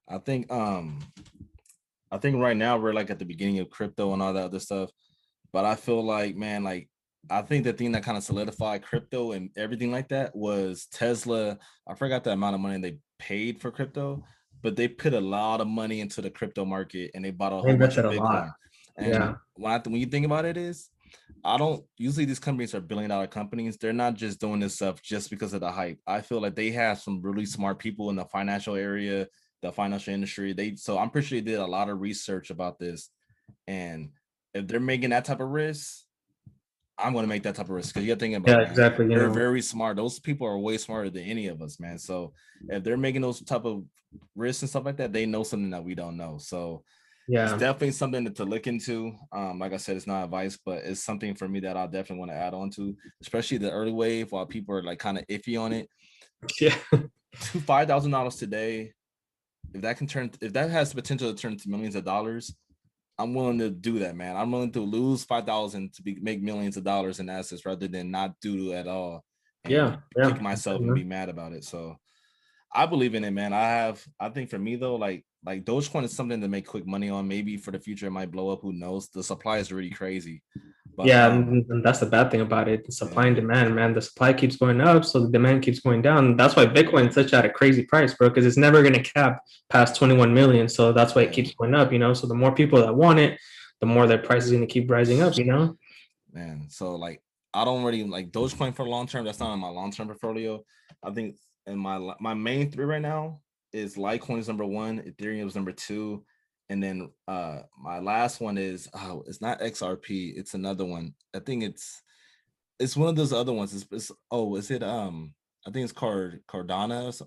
I think I think right now we're like at the beginning of crypto and all that other stuff. But I feel like, man, like I think the thing that kind of solidified crypto and everything like that was Tesla. I forgot the amount of money they paid for crypto, but they put a lot of money into the crypto market and they bought a They whole bunch invested of a lot. Bitcoin. And Yeah. when you think about it, is I don't usually these companies are billion-dollar companies. They're not just doing this stuff just because of the hype. I feel like they have some really smart people in the financial area, the financial industry. So I'm pretty sure they did a lot of research about this. And if they're making that type of risk, I'm going to make that type of risk because you're thinking Yeah, about, man, exactly. You they're know, very smart. Those people are way smarter than any of us, man. So if they're making those type of risks and stuff like that, they know something that we don't know. So it's yeah. definitely something to look into. Like I said, it's not advice, but it's something for me that I'll definitely want to add on to, especially the early wave while people are like kind of iffy on it. Yeah. To $5,000 today, if that has the potential to turn to millions of dollars, I'm willing to do that, man. I'm willing to lose 5,000 to make millions of dollars in assets rather than not do at all and Yeah. kick Yeah. myself and Mhm. be mad about it. So I believe in it, man. I think for me though, like Dogecoin is something to make quick money on. Maybe for the future it might blow up. Who knows? The supply is really crazy. But Yeah, and that's the bad thing about it. The supply and yeah, demand, man. The supply keeps going up, so the demand keeps going down. That's why Bitcoin is such at a crazy price, bro, because it's never gonna cap past 21 million. So that's why it yeah, keeps going up, you know. So the more people that want it, the more their price is gonna keep rising up, you know. man. So like I don't really like Dogecoin for long term. That's not in my long term portfolio. I think in my main three right now is Litecoin is number one, Ethereum is number two, and then my last one is it's not XRP, it's another one. I think it's one of those other ones. Is it I think it's Cardano,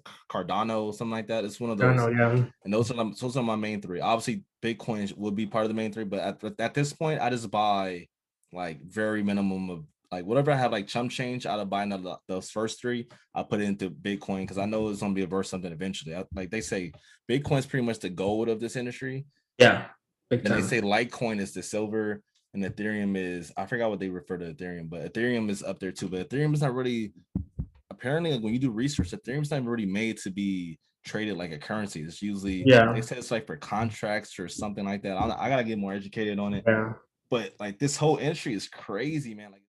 something like that. It's one of I don't know, those. yeah. And those are my main three. Obviously, Bitcoin would be part of the main three, but at this point, I just buy like very minimum of like whatever I have like chump change out of buying those first three, I put it into Bitcoin because I know it's gonna be worth something eventually. Like they say, Bitcoin's pretty much the gold of this industry. Yeah, big Then they time. say Litecoin is the silver, and Ethereum is I forgot what they refer to Ethereum, but Ethereum is up there too. But Ethereum is not really apparently like when you do research, Ethereum's not really made to be traded like a currency. It's usually they Yeah, say it's like for contracts or something like that. I gotta get more educated on it. yeah. But like this whole industry is crazy, man. Like